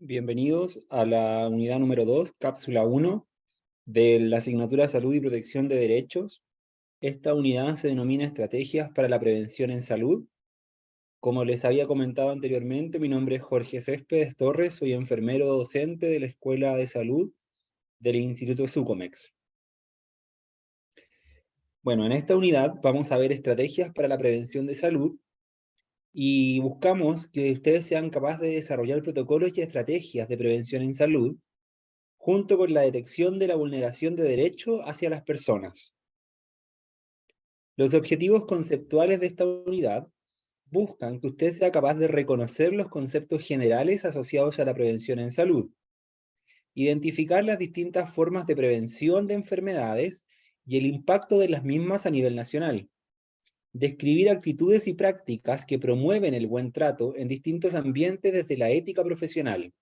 Bienvenidos a la unidad número 2, cápsula 1, de la asignatura Salud y Protección de Derechos. Esta unidad se denomina Estrategias para la Prevención en Salud. Como les había comentado anteriormente, mi nombre es Jorge Céspedes Torres, soy enfermero docente de la Escuela de Salud del Instituto Sucomex. Bueno, en esta unidad vamos a ver estrategias para la prevención de salud y buscamos que ustedes sean capaces de desarrollar protocolos y estrategias de prevención en salud junto con la detección de la vulneración de derechos hacia las personas. Los objetivos conceptuales de esta unidad buscan que usted sea capaz de reconocer los conceptos generales asociados a la prevención en salud, identificar las distintas formas de prevención de enfermedades y el impacto de las mismas a nivel nacional, describir actitudes y prácticas que promueven el buen trato en distintos ambientes desde la ética profesional.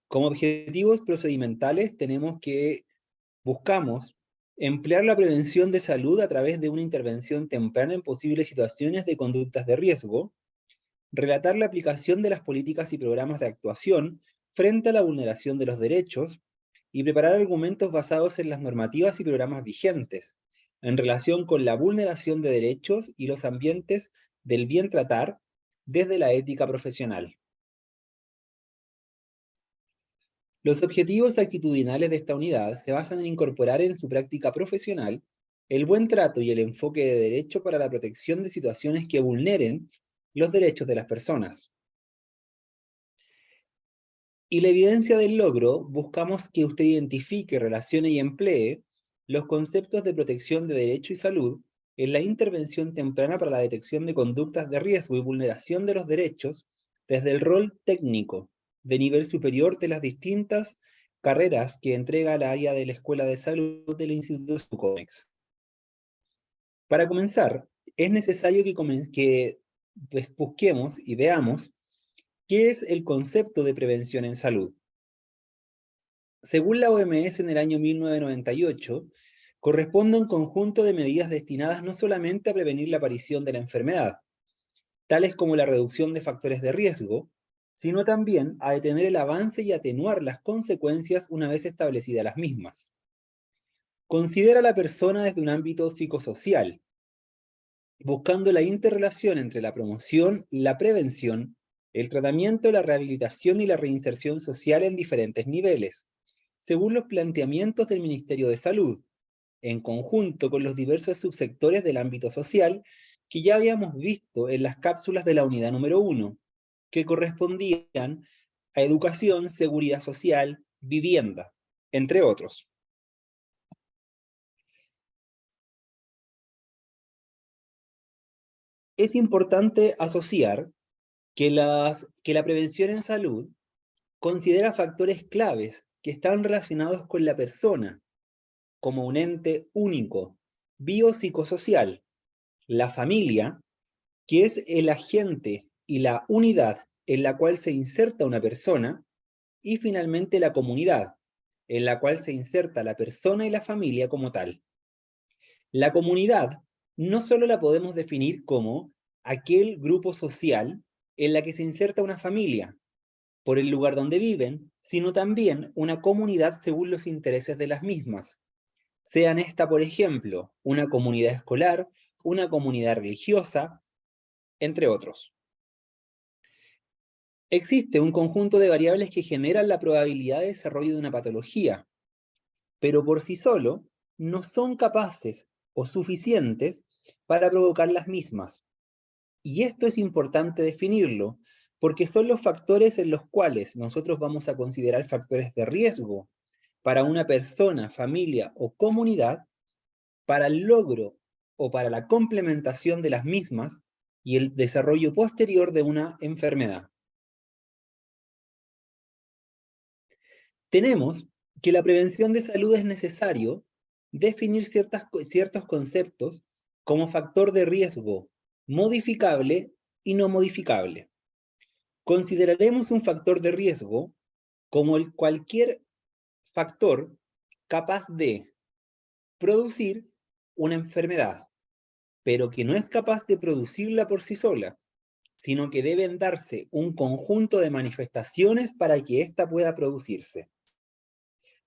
Como objetivos procedimentales tenemos que buscamos emplear la prevención de salud a través de una intervención temprana en posibles situaciones de conductas de riesgo, relatar la aplicación de las políticas y programas de actuación frente a la vulneración de los derechos, y preparar argumentos basados en las normativas y programas vigentes, en relación con la vulneración de derechos y los ambientes del bien tratar desde la ética profesional. Los objetivos actitudinales de esta unidad se basan en incorporar en su práctica profesional el buen trato y el enfoque de derecho para la protección de situaciones que vulneren los derechos de las personas. Y la evidencia del logro, buscamos que usted identifique, relacione y emplee los conceptos de protección de derecho y salud en la intervención temprana para la detección de conductas de riesgo y vulneración de los derechos desde el rol técnico de nivel superior de las distintas carreras que entrega el área de la Escuela de Salud del Instituto Sucomex. Para comenzar, es necesario que busquemos y veamos qué es el concepto de prevención en salud. Según la OMS en el año 1998, corresponde a un conjunto de medidas destinadas no solamente a prevenir la aparición de la enfermedad, tales como la reducción de factores de riesgo, sino también a detener el avance y atenuar las consecuencias una vez establecidas las mismas. Considera a la persona desde un ámbito psicosocial, buscando la interrelación entre la promoción, la prevención, el tratamiento, la rehabilitación y la reinserción social en diferentes niveles, según los planteamientos del Ministerio de Salud, en conjunto con los diversos subsectores del ámbito social que ya habíamos visto en las cápsulas de la unidad número 1, que correspondían a educación, seguridad social, vivienda, entre otros. Es importante asociar que la prevención en salud considera factores claves que están relacionados con la persona como un ente único, biopsicosocial, la familia, que es el agente y la unidad en la cual se inserta una persona, y finalmente la comunidad, en la cual se inserta la persona y la familia como tal. La comunidad no solo la podemos definir como aquel grupo social en la que se inserta una familia, por el lugar donde viven, sino también una comunidad según los intereses de las mismas. Sean esta, por ejemplo, una comunidad escolar, una comunidad religiosa, entre otros. Existe un conjunto de variables que generan la probabilidad de desarrollo de una patología, pero por sí solo no son capaces o suficientes para provocar las mismas. Y esto es importante definirlo, porque son los factores en los cuales nosotros vamos a considerar factores de riesgo para una persona, familia o comunidad, para el logro o para la complementación de las mismas y el desarrollo posterior de una enfermedad. Tenemos que la prevención de salud es necesario definir ciertos conceptos como factor de riesgo modificable y no modificable. Consideraremos un factor de riesgo como cualquier factor capaz de producir una enfermedad, pero que no es capaz de producirla por sí sola, sino que deben darse un conjunto de manifestaciones para que ésta pueda producirse.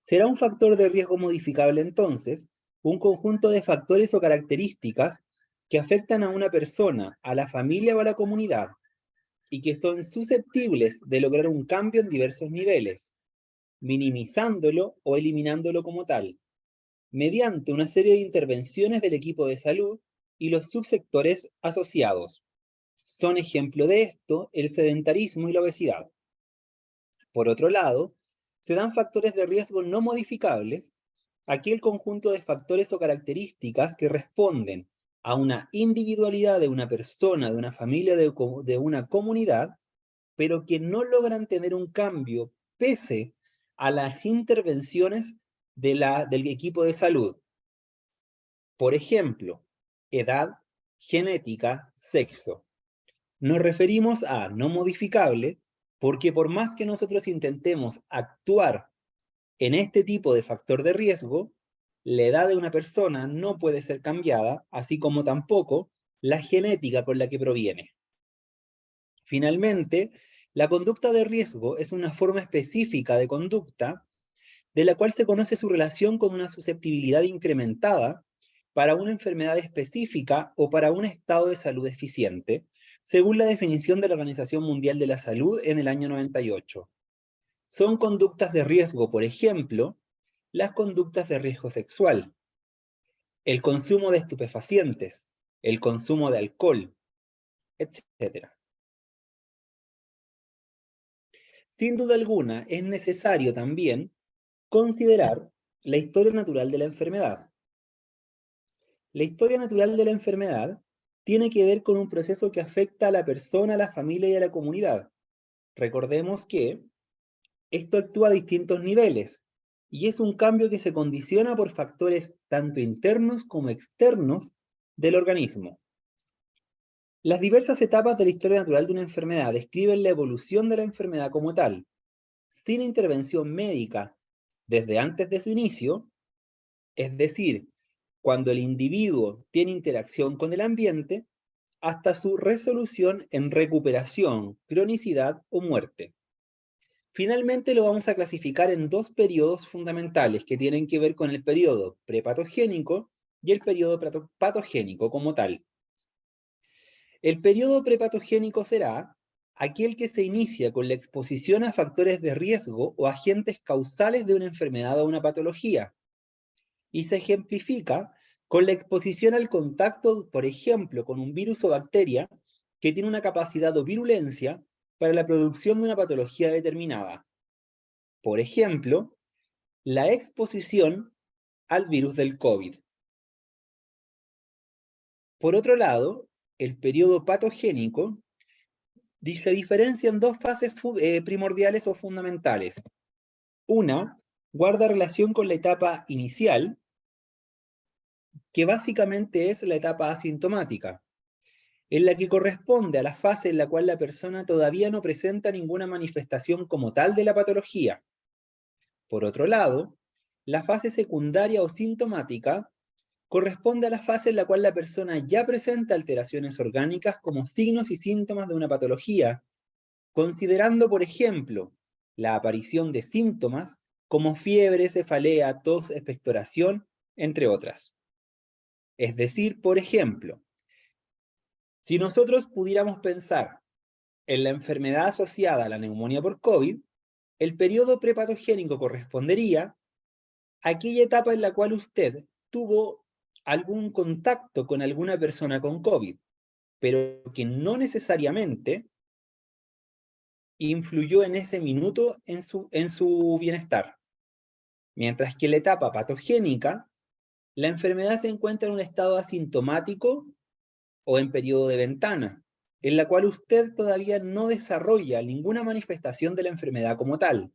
Será un factor de riesgo modificable entonces, un conjunto de factores o características que afectan a una persona, a la familia o a la comunidad, y que son susceptibles de lograr un cambio en diversos niveles, minimizándolo o eliminándolo como tal, mediante una serie de intervenciones del equipo de salud y los subsectores asociados. Son ejemplo de esto el sedentarismo y la obesidad. Por otro lado, se dan factores de riesgo no modificables, aquel conjunto de factores o características que responden a una individualidad de una persona, de una familia, de una comunidad, pero que no logran tener un cambio pese a las intervenciones del equipo de salud. Por ejemplo, edad, genética, sexo. Nos referimos a no modificable porque por más que nosotros intentemos actuar en este tipo de factor de riesgo, la edad de una persona no puede ser cambiada, así como tampoco la genética con la que proviene. Finalmente, la conducta de riesgo es una forma específica de conducta de la cual se conoce su relación con una susceptibilidad incrementada para una enfermedad específica o para un estado de salud deficiente, según la definición de la Organización Mundial de la Salud en el año 98. Son conductas de riesgo, por ejemplo, las conductas de riesgo sexual, el consumo de estupefacientes, el consumo de alcohol, etc. Sin duda alguna, es necesario también considerar la historia natural de la enfermedad. La historia natural de la enfermedad tiene que ver con un proceso que afecta a la persona, a la familia y a la comunidad. Recordemos que esto actúa a distintos niveles y es un cambio que se condiciona por factores tanto internos como externos del organismo. Las diversas etapas de la historia natural de una enfermedad describen la evolución de la enfermedad como tal, sin intervención médica desde antes de su inicio, es decir, cuando el individuo tiene interacción con el ambiente, hasta su resolución en recuperación, cronicidad o muerte. Finalmente lo vamos a clasificar en dos periodos fundamentales que tienen que ver con el periodo prepatogénico y el periodo patogénico como tal. El periodo prepatogénico será aquel que se inicia con la exposición a factores de riesgo o agentes causales de una enfermedad o una patología, y se ejemplifica con la exposición al contacto, por ejemplo, con un virus o bacteria que tiene una capacidad o virulencia para la producción de una patología determinada. Por ejemplo, la exposición al virus del COVID. Por otro lado, el periodo patogénico se diferencia en dos fases primordiales o fundamentales. Una guarda relación con la etapa inicial, que básicamente es la etapa asintomática, en la que corresponde a la fase en la cual la persona todavía no presenta ninguna manifestación como tal de la patología. Por otro lado, la fase secundaria o sintomática corresponde a la fase en la cual la persona ya presenta alteraciones orgánicas como signos y síntomas de una patología, considerando, por ejemplo, la aparición de síntomas como fiebre, cefalea, tos, expectoración, entre otras. Es decir, por ejemplo, si nosotros pudiéramos pensar en la enfermedad asociada a la neumonía por COVID, el periodo prepatogénico correspondería a aquella etapa en la cual usted tuvo algún contacto con alguna persona con COVID, pero que no necesariamente influyó en ese minuto en su bienestar. Mientras que en la etapa patogénica, la enfermedad se encuentra en un estado asintomático o en periodo de ventana, en la cual usted todavía no desarrolla ninguna manifestación de la enfermedad como tal.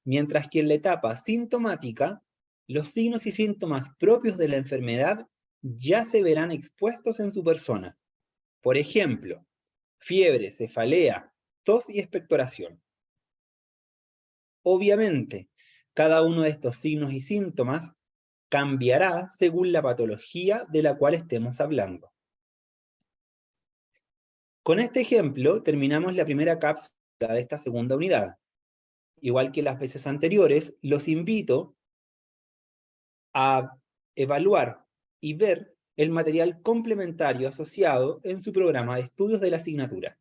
Mientras que en la etapa sintomática, los signos y síntomas propios de la enfermedad ya se verán expuestos en su persona. Por ejemplo, fiebre, cefalea, tos y expectoración. Obviamente, cada uno de estos signos y síntomas cambiará según la patología de la cual estemos hablando. Con este ejemplo terminamos la primera cápsula de esta segunda unidad. Igual que las veces anteriores, los invito a evaluar y ver el material complementario asociado en su programa de estudios de la asignatura.